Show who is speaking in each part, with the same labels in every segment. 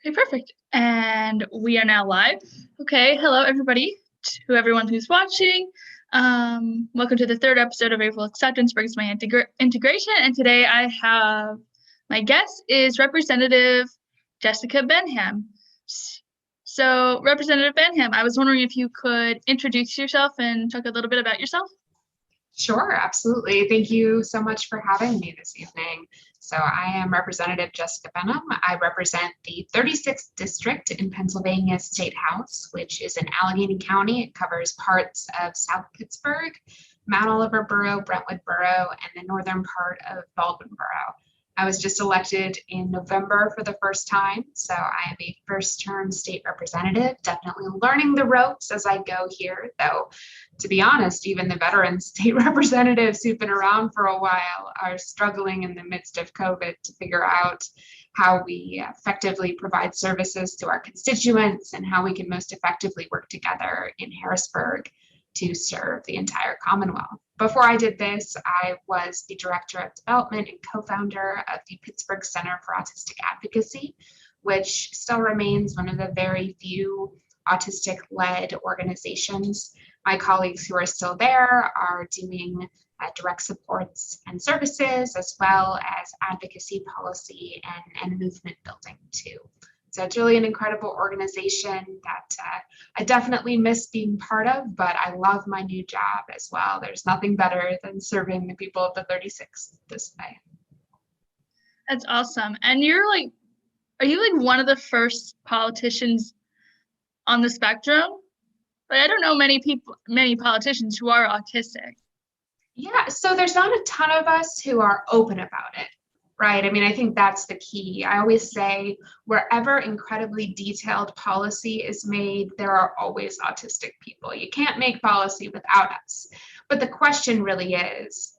Speaker 1: Okay, perfect. And we are now live. Okay, hello everybody, to everyone who's watching. Welcome to the third episode of April Acceptance Brings My Integration. And today I have my guest is Representative Jessica Benham. So, Representative Benham, I was wondering if you could introduce yourself and talk a little bit about yourself.
Speaker 2: Sure, absolutely. Thank you so much for having me this evening. So I am Representative Jessica Benham. I represent the 36th District in Pennsylvania State House, which is in Allegheny County. It covers parts of South Pittsburgh, Mount Oliver Borough, Brentwood Borough, and the northern part of Baldwin Borough. I was just elected in November for the first time, so I am a first-term state representative, definitely learning the ropes as I go here, though, to be honest, even the veteran state representatives who've been around for a while are struggling in the midst of COVID to figure out how we effectively provide services to our constituents and how we can most effectively work together in Harrisburg to serve the entire Commonwealth. Before I did this, I was the Director of Development and co-founder of the Pittsburgh Center for Autistic Advocacy, which still remains one of the very few autistic-led organizations. My colleagues who are still there are doing direct supports and services, as well as advocacy, policy, and movement building too. So it's really an incredible organization that I definitely miss being part of, but I love my new job as well. There's nothing better than serving the people of the 36th this way.
Speaker 1: That's awesome. And are you like one of the first politicians on the spectrum? Like, I don't know many politicians who are autistic.
Speaker 2: Yeah, so there's not a ton of us who are open about it. Right. I mean, I think that's the key. I always say wherever incredibly detailed policy is made, there are always autistic people. You can't make policy without us. But the question really is,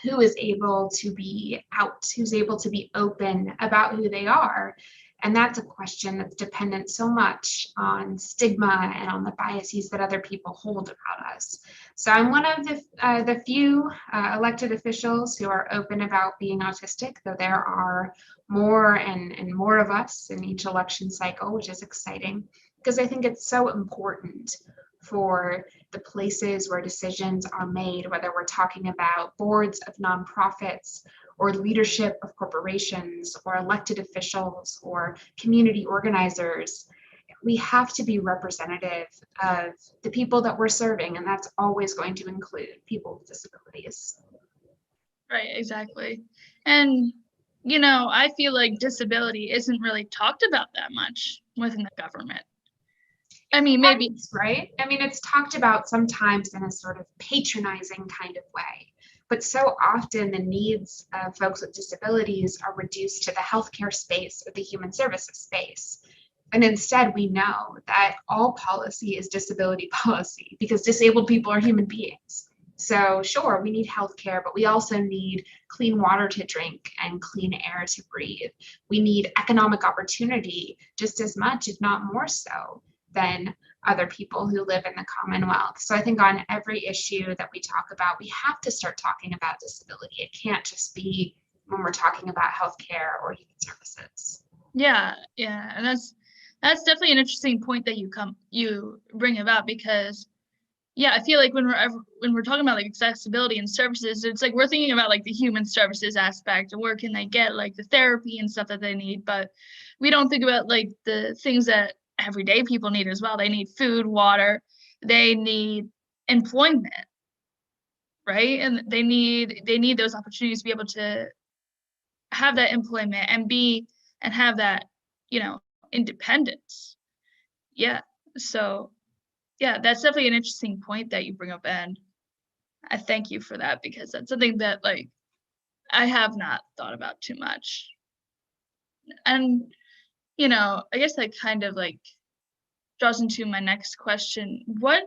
Speaker 2: who is able to be out, who's able to be open about who they are? And that's a question that's dependent so much on stigma and on the biases that other people hold about us. So I'm one of the few elected officials who are open about being autistic, though there are more and more of us in each election cycle, which is exciting, because I think it's so important for the places where decisions are made, whether we're talking about boards of nonprofits or leadership of corporations or elected officials or community organizers. We have to be representative of the people that we're serving, and that's always going to include people with disabilities.
Speaker 1: Right, exactly. And, I feel like disability isn't really talked about that much within the government. I mean, maybe.
Speaker 2: Right? I mean, it's talked about sometimes in a sort of patronizing kind of way. But so often the needs of folks with disabilities are reduced to the healthcare space or the human services space. And instead, we know that all policy is disability policy because disabled people are human beings. So sure, we need healthcare, but we also need clean water to drink and clean air to breathe. We need economic opportunity just as much, if not more so, than other people who live in the Commonwealth. So I think on every issue that we talk about, we have to start talking about disability. It can't just be when we're talking about healthcare or human services.
Speaker 1: Yeah, and that's definitely an interesting point that you bring about, because I feel like when we're talking about like accessibility and services, it's like we're thinking about like the human services aspect and where can they get like the therapy and stuff that they need, but we don't think about like the things that everyday people need as well. They need food, water, they need employment, right? And they need those opportunities to be able to have that employment and have that, independence. Yeah. So that's definitely an interesting point that you bring up, and I thank you for that, because that's something that like I have not thought about too much. And I guess that kind of like draws into my next question. What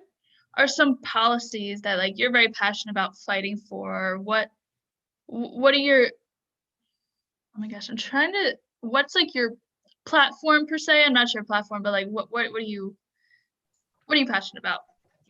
Speaker 1: are some policies that like you're very passionate about fighting for? What are your, oh my gosh, what's like your platform per se? I'm not sure platform, but like what are you passionate about?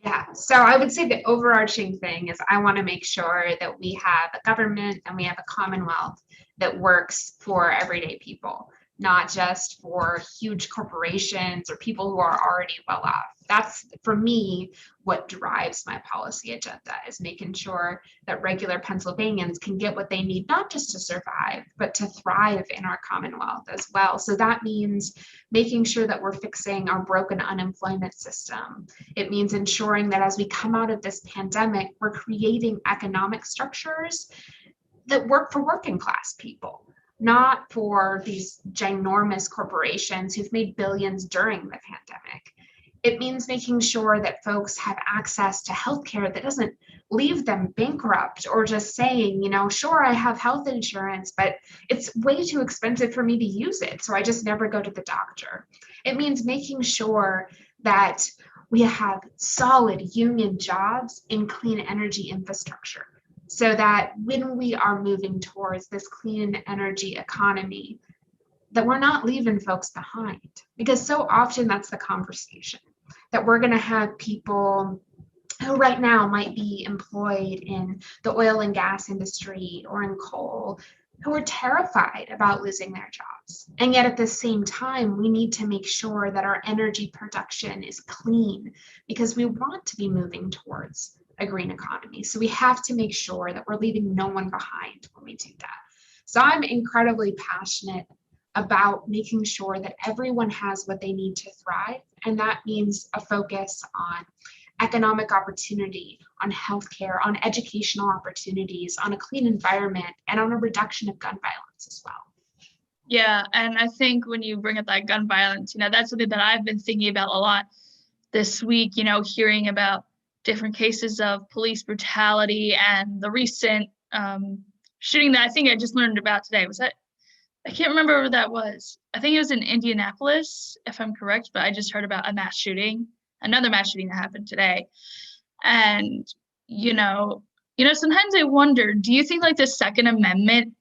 Speaker 2: Yeah, so I would say the overarching thing is I want to make sure that we have a government and we have a Commonwealth that works for everyday people, not just for huge corporations or people who are already well off. That's, for me, what drives my policy agenda, is making sure that regular Pennsylvanians can get what they need, not just to survive, but to thrive in our Commonwealth as well. So that means making sure that we're fixing our broken unemployment system. It means ensuring that as we come out of this pandemic, we're creating economic structures that work for working class people, not for these ginormous corporations who've made billions during the pandemic. It means making sure that folks have access to healthcare that doesn't leave them bankrupt, or just saying, sure, I have health insurance, but it's way too expensive for me to use it, so I just never go to the doctor. It means making sure that we have solid union jobs in clean energy infrastructure, so that when we are moving towards this clean energy economy, that we're not leaving folks behind. Because so often that's the conversation, that we're going to have people who right now might be employed in the oil and gas industry or in coal, who are terrified about losing their jobs. And yet at the same time, we need to make sure that our energy production is clean, because we want to be moving towards a green economy. So we have to make sure that we're leaving no one behind when we do that. So I'm incredibly passionate about making sure that everyone has what they need to thrive. And that means a focus on economic opportunity, on healthcare, on educational opportunities, on a clean environment, and on a reduction of gun violence as well.
Speaker 1: Yeah, and I think when you bring up that gun violence, that's something that I've been thinking about a lot this week, hearing about different cases of police brutality, and the recent shooting that I think I just learned about today. I can't remember where that was. I think it was in Indianapolis, if I'm correct, but I just heard about another mass shooting that happened today. And, sometimes I wonder, do you think like the Second Amendment,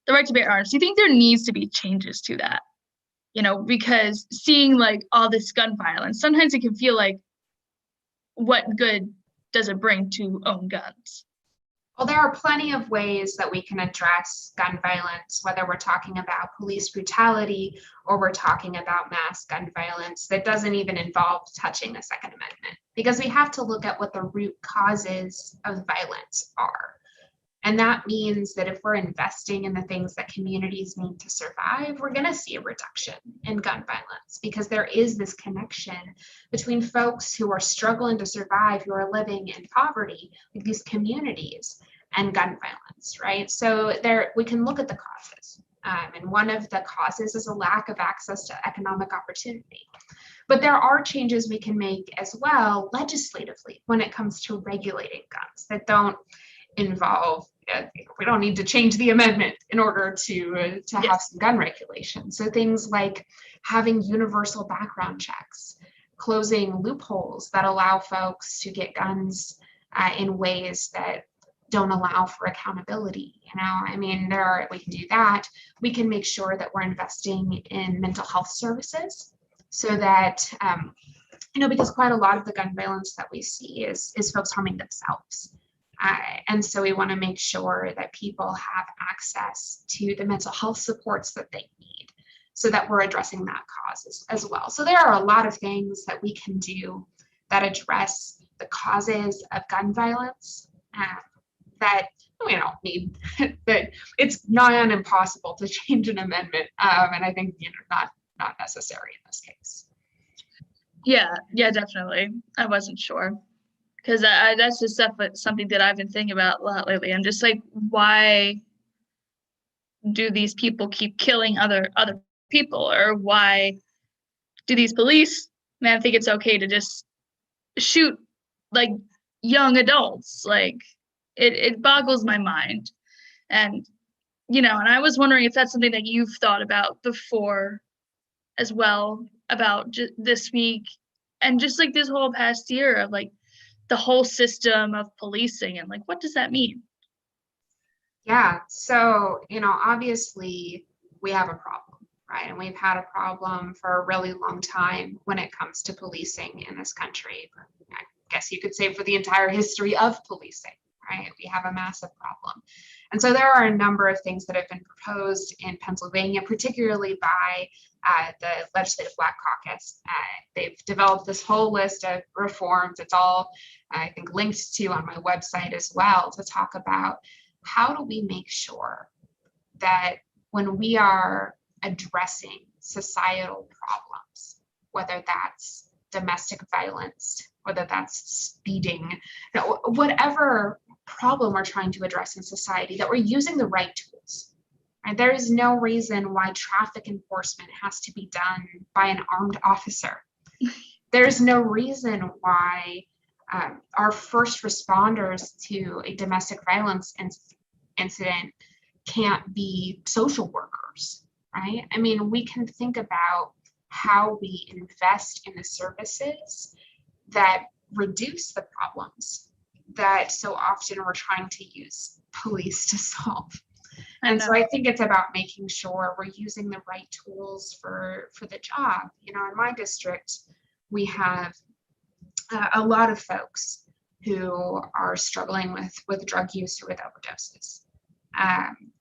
Speaker 1: the right to bear arms, do you think there needs to be changes to that? Because seeing like all this gun violence, sometimes it can feel like, what good does it bring to own guns?
Speaker 2: Well, there are plenty of ways that we can address gun violence, whether we're talking about police brutality or we're talking about mass gun violence that doesn't even involve touching the Second Amendment, because we have to look at what the root causes of violence are. And that means that if we're investing in the things that communities need to survive, we're going to see a reduction in gun violence, because there is this connection between folks who are struggling to survive, who are living in poverty, with these communities, and gun violence, right? So we can look at the causes. And one of the causes is a lack of access to economic opportunity. But there are changes we can make as well legislatively when it comes to regulating guns that don't involve, we don't need to change the amendment in order to have some gun regulation. So things like having universal background checks, closing loopholes that allow folks to get guns in ways that don't allow for accountability. We can do that. We can make sure that we're investing in mental health services, so that because quite a lot of the gun violence that we see is folks harming themselves. And so we want to make sure that people have access to the mental health supports that they need, so that we're addressing that cause as well. So there are a lot of things that we can do that address the causes of gun violence that we don't need, that it's not impossible to change an amendment. And I think, not necessary in this case.
Speaker 1: Yeah, definitely. I wasn't sure. Because that's just something that I've been thinking about a lot lately. I'm just like, why do these people keep killing other people? Or why do these police men think it's okay to just shoot like young adults? Like, it boggles my mind. And, and I was wondering if that's something that you've thought about before as well, about this week, and just like this whole past year of like, the whole system of policing, and like, what does that mean?
Speaker 2: Yeah, so, obviously we have a problem, right? And we've had a problem for a really long time when it comes to policing in this country. I guess you could say for the entire history of policing, right? We have a massive problem. And so there are a number of things that have been proposed in Pennsylvania, particularly by the Legislative Black Caucus. They've developed this whole list of reforms. It's all, I think, linked to on my website as well, to talk about how do we make sure that when we are addressing societal problems, whether that's domestic violence, whether that's speeding, whatever problem we're trying to address in society, that we're using the right tools. And there is no reason why traffic enforcement has to be done by an armed officer. There's no reason why our first responders to a domestic violence incident can't be social workers, right? I mean, we can think about how we invest in the services that reduce the problems that so often we're trying to use police to solve. And so I think it's about making sure we're using the right tools for the job. You know, in my district, we have a lot of folks who are struggling with drug use or with overdoses.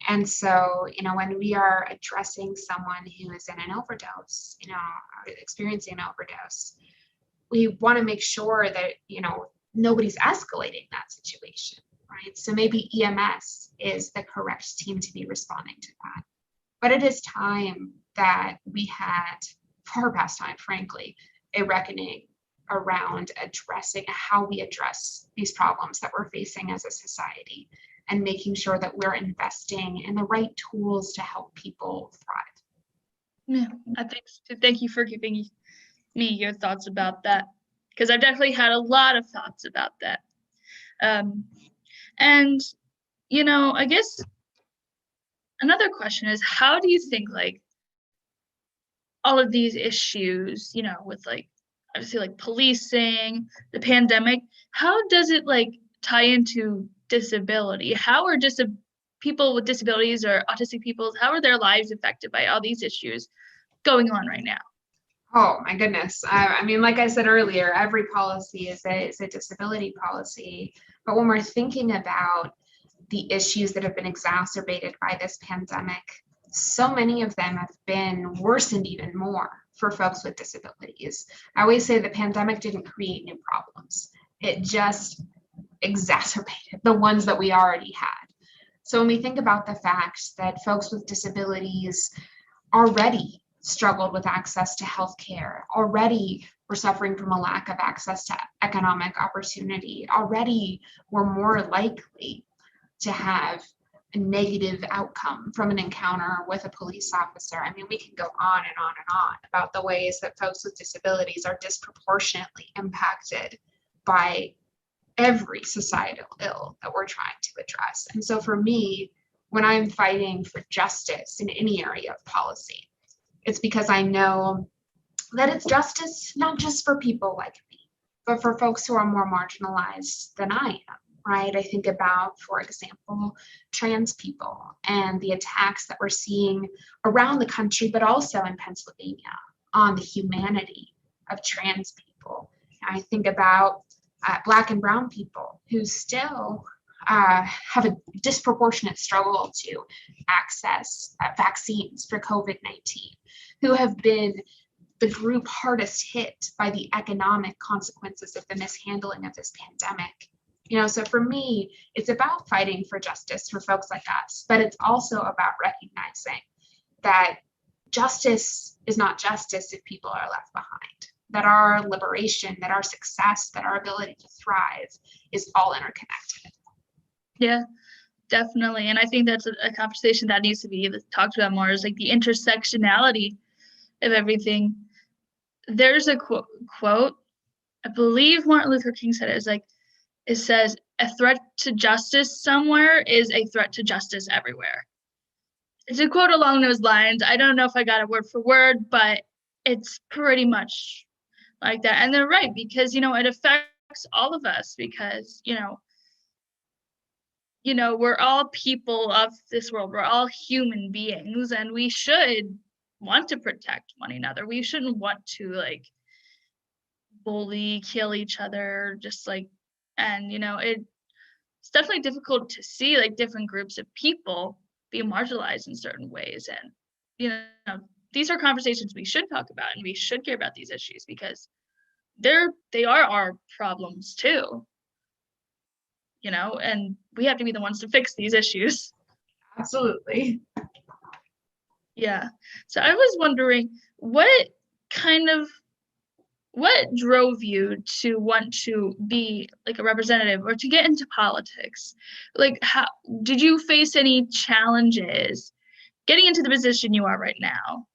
Speaker 2: And so, you know, when we are addressing someone who is in an overdose, you know, experiencing an overdose, we want to make sure that, you know, nobody's escalating that situation, right? So maybe EMS is the correct team to be responding to that. But it is time that we had, far past time, frankly, a reckoning around addressing how we address these problems that we're facing as a society, and making sure that we're investing in the right tools to help people thrive.
Speaker 1: Yeah, thank you for giving me your thoughts about that, because I've definitely had a lot of thoughts about that. And, you know, I guess another question is, how do you think, like, all of these issues, you know, with, like, obviously, like, policing, the pandemic, how does it, like, tie into disability? How are people with disabilities or autistic people, how are their lives affected by all these issues going on right now?
Speaker 2: Oh my goodness. I mean, like I said earlier, every policy is a disability policy. But when we're thinking about the issues that have been exacerbated by this pandemic, so many of them have been worsened even more for folks with disabilities. I always say the pandemic didn't create new problems. It just exacerbated the ones that we already had. So when we think about the fact that folks with disabilities already struggled with access to healthcare, already were suffering from a lack of access to economic opportunity, already were more likely to have a negative outcome from an encounter with a police officer. I mean, we can go on and on and on about the ways that folks with disabilities are disproportionately impacted by every societal ill that we're trying to address. And so for me, when I'm fighting for justice in any area of policy, it's because I know that it's justice not just for people like me, but for folks who are more marginalized than I am, right? I think about, for example, trans people and the attacks that we're seeing around the country, but also in Pennsylvania on the humanity of trans people. I think about Black and Brown people who still have a disproportionate struggle to access vaccines for COVID-19, who have been the group hardest hit by the economic consequences of the mishandling of this pandemic. You know, so for me, it's about fighting for justice for folks like us, but it's also about recognizing that justice is not justice if people are left behind, that our liberation, that our success, that our ability to thrive is all interconnected.
Speaker 1: Yeah, definitely. And I think that's a conversation that needs to be talked about more, is like the intersectionality of everything. There's a quote, I believe Martin Luther King said it, is like, it says, a threat to justice somewhere is a threat to justice everywhere. It's a quote along those lines. I don't know if I got it word for word, but it's pretty much like that. And they're right, because, you know, it affects all of us, because, you know, we're all people of this world. We're all human beings, and we should want to protect one another. We shouldn't want to, like, bully, kill each other, just like, and, you know, it's definitely difficult to see like different groups of people being marginalized in certain ways. And, you know, these are conversations we should talk about and we should care about these issues because they are our problems too, and we have to be the ones to fix these issues.
Speaker 2: Absolutely.
Speaker 1: Yeah. So I was wondering kind of what drove you to want to be like a representative or to get into politics? Like how did you face any challenges getting into the position you are right now?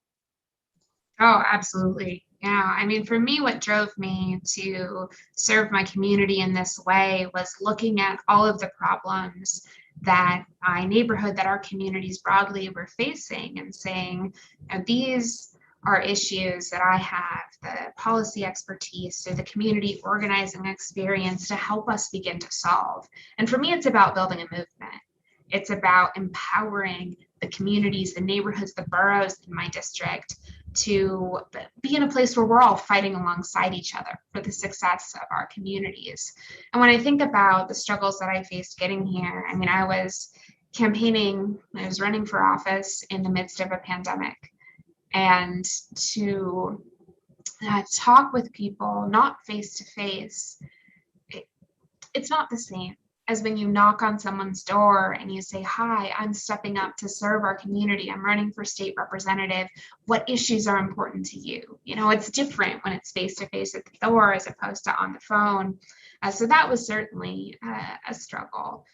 Speaker 2: Oh, absolutely. Yeah. I mean, for me, what drove me to serve my community in this way was looking at all of the problems that my neighborhood, that our communities broadly were facing, and saying, these are issues that I have the policy expertise or the community organizing experience to help us begin to solve. And for me, it's about building a movement. It's about empowering the communities, the neighborhoods, the boroughs in my district to be in a place where we're all fighting alongside each other for the success of our communities. And when I think about the struggles that I faced getting here, I mean, I was campaigning, I was running for office in the midst of a pandemic. And to talk with people, not face to face, it's not the same as when you knock on someone's door and you say, "Hi, I'm stepping up to serve our community. I'm running for state representative. What issues are important to you?" It's different when it's face to face at the door as opposed to on the phone. So that was certainly a struggle.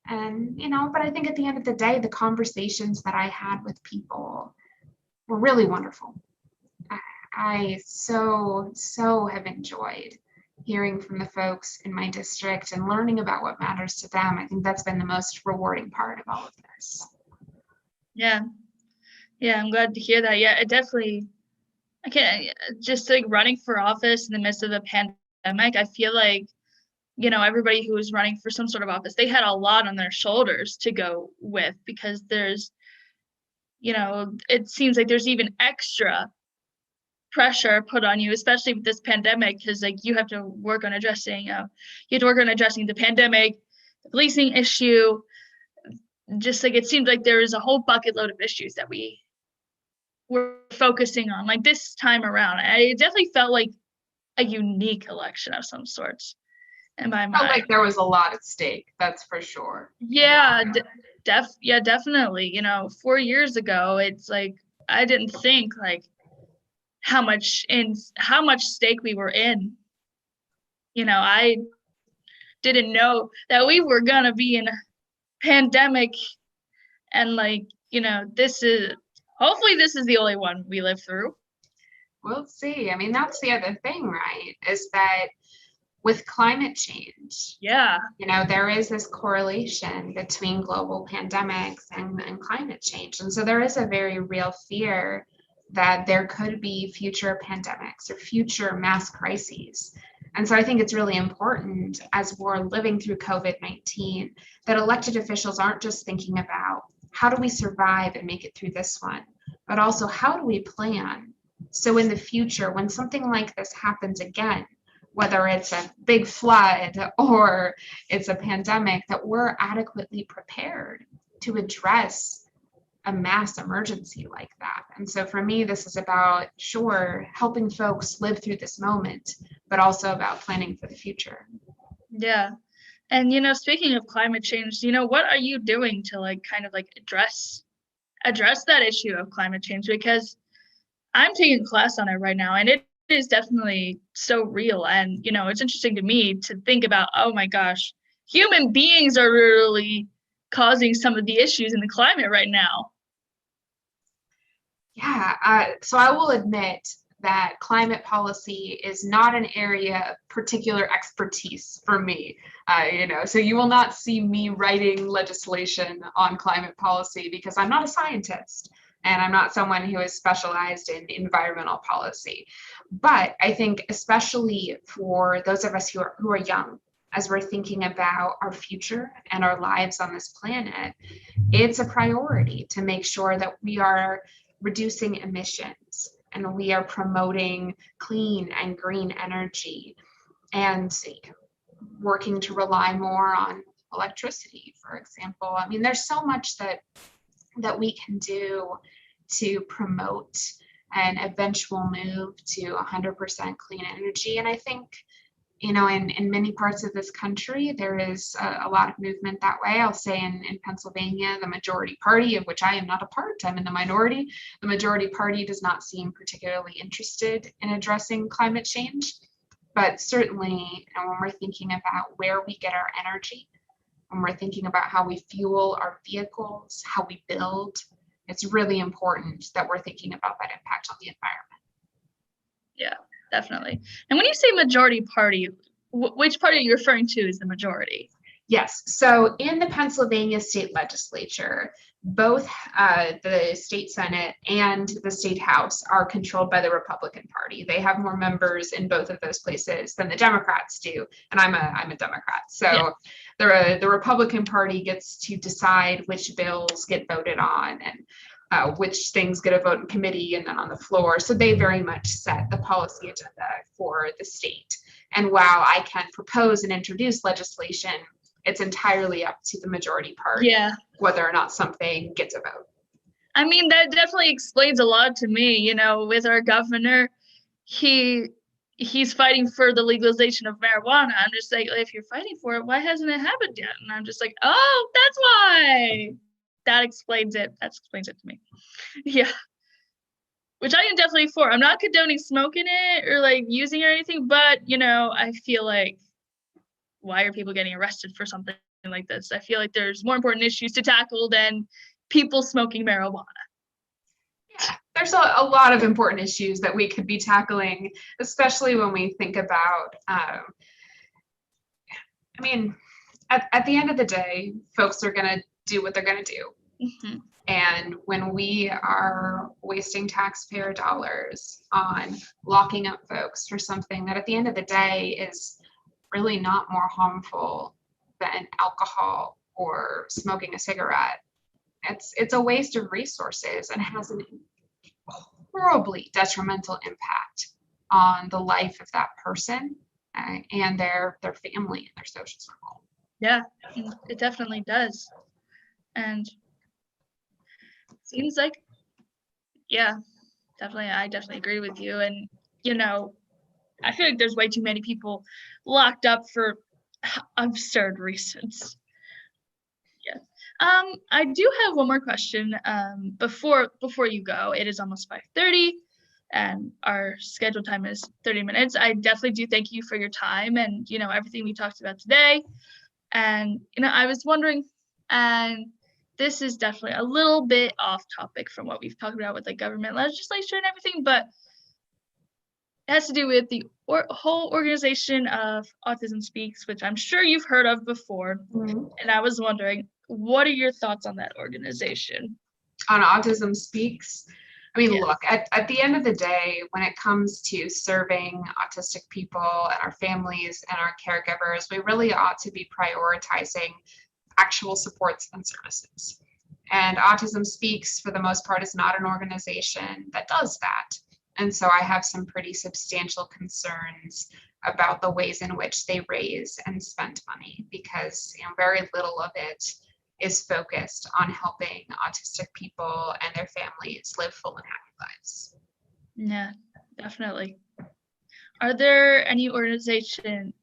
Speaker 2: And, but I think at the end of the day, the conversations that I had with people were really wonderful. I so have enjoyed hearing from the folks in my district and learning about what matters to them. I think that's been the most rewarding part of all of this.
Speaker 1: Yeah. Yeah, I'm glad to hear that. Yeah, it definitely I can't just like running for office in the midst of a pandemic, I feel like, everybody who was running for some sort of office, they had a lot on their shoulders to go with because it seems like there's even extra pressure put on you, especially with this pandemic, because like you have to work on addressing the pandemic, the policing issue. Just like it seemed like there was a whole bucket load of issues that we were focusing on like this time around. It definitely felt like a unique election of some sorts in my
Speaker 2: Felt like
Speaker 1: mind.
Speaker 2: there was a lot at stake, that's for sure.
Speaker 1: Yeah, definitely. 4 years ago, it's like I didn't think like how much stake we were in. I didn't know that we were gonna be in a pandemic and like, hopefully this is the only one we live through.
Speaker 2: We'll see. I mean, that's the other thing, right? Is that with climate change,
Speaker 1: Yeah.
Speaker 2: there is this correlation between global pandemics and climate change. And so there is a very real fear that there could be future pandemics or future mass crises. And so I think it's really important as we're living through COVID-19 that elected officials aren't just thinking about how do we survive and make it through this one, but also how do we plan so in the future, when something like this happens again, whether it's a big flood or it's a pandemic, that we're adequately prepared to address a mass emergency like that. And so for me, this is about, sure, helping folks live through this moment, but also about planning for the future.
Speaker 1: Yeah. And speaking of climate change, what are you doing to like kind of like address that issue of climate change? Because I'm taking a class on it right now and it is definitely so real. And it's interesting to me to think about, oh my gosh, human beings are really causing some of the issues in the climate right now.
Speaker 2: Yeah, so I will admit that climate policy is not an area of particular expertise for me. So you will not see me writing legislation on climate policy because I'm not a scientist and I'm not someone who is specialized in environmental policy. But I think especially for those of us who are young, as we're thinking about our future and our lives on this planet, it's a priority to make sure that we are reducing emissions and we are promoting clean and green energy and working to rely more on electricity, for example. I mean, there's so much that we can do to promote an eventual move to 100% clean energy. And I think, in many parts of this country, there is a lot of movement that way. I'll say in Pennsylvania, the majority party, of which I am not a part, I'm in the minority, the majority party does not seem particularly interested in addressing climate change. But certainly, when we're thinking about where we get our energy, when we're thinking about how we fuel our vehicles, how we build, it's really important that we're thinking about that impact on the environment.
Speaker 1: Yeah, definitely. And when you say majority party, which party are you referring to as the majority?
Speaker 2: Yes. So in the Pennsylvania state legislature, both the state Senate and the state House are controlled by the Republican Party. They have more members in both of those places than the Democrats do, and I'm a Democrat. So the Republican Party gets to decide which bills get voted on and which things get a vote in committee and then on the floor. So they very much set the policy agenda for the state. And while I can propose and introduce legislation, it's entirely up to the majority party whether or not something gets a vote.
Speaker 1: I mean, that definitely explains a lot to me. With our governor, he's fighting for the legalization of marijuana. I'm just like, if you're fighting for it, why hasn't it happened yet? And I'm just like, oh, that's why. That explains it. That explains it to me. Yeah. Which I am definitely for. I'm not condoning smoking it or like using it or anything, but I feel like, why are people getting arrested for something like this? I feel like there's more important issues to tackle than people smoking marijuana.
Speaker 2: Yeah, there's a lot of important issues that we could be tackling, especially when we think about, I mean, at the end of the day, folks are going to do what they're going to do.
Speaker 1: Mm-hmm.
Speaker 2: And when we are wasting taxpayer dollars on locking up folks for something that at the end of the day is really not more harmful than alcohol or smoking a cigarette, it's a waste of resources and has a horribly detrimental impact on the life of that person and their family and their social circle.
Speaker 1: Yeah, it definitely does. And seems like, I definitely agree with you. And, I feel like there's way too many people locked up for absurd reasons. Yeah. I do have one more question. Before you go, it is almost 5:30 and our scheduled time is 30 minutes. I definitely do thank you for your time and, everything we talked about today. And, I was wondering, and this is definitely a little bit off topic from what we've talked about with like government legislation and everything, but it has to do with the whole organization of Autism Speaks, which I'm sure you've heard of before.
Speaker 2: Mm-hmm.
Speaker 1: And I was wondering, what are your thoughts on that organization?
Speaker 2: On Autism Speaks? I mean, look, at the end of the day, when it comes to serving autistic people and our families and our caregivers, we really ought to be prioritizing actual supports and services. And Autism Speaks, for the most part, is not an organization that does that. And so I have some pretty substantial concerns about the ways in which they raise and spend money, because very little of it is focused on helping autistic people and their families live full and happy lives.
Speaker 1: Yeah, definitely. Are there any organizations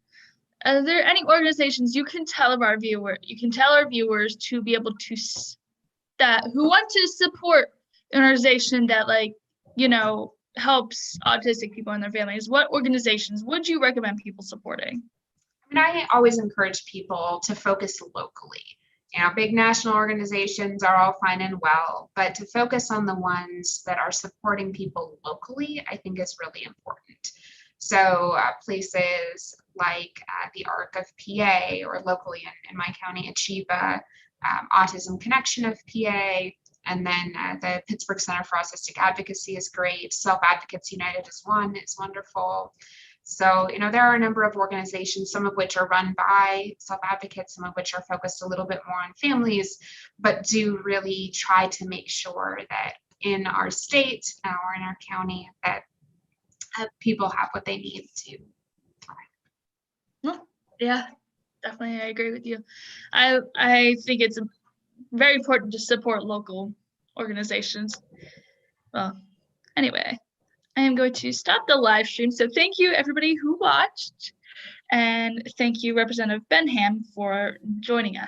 Speaker 1: you can tell our viewers to be able to who want to support an organization that helps autistic people and their families? What organizations would you recommend people supporting?
Speaker 2: I mean, I always encourage people to focus locally. Big national organizations are all fine and well, but to focus on the ones that are supporting people locally, I think is really important. So places like the ARC of PA, or locally in my county, Achieva, Autism Connection of PA, and then the Pittsburgh Center for Autistic Advocacy is great. Self Advocates United is wonderful. So, there are a number of organizations, some of which are run by self-advocates, some of which are focused a little bit more on families, but do really try to make sure that in our state or in our county that people have what they need to thrive.
Speaker 1: Well, yeah, definitely, I agree with you. I think it's very important to support local organizations. Well, anyway, I am going to stop the live stream. So thank you everybody who watched, and thank you Representative Benham for joining us.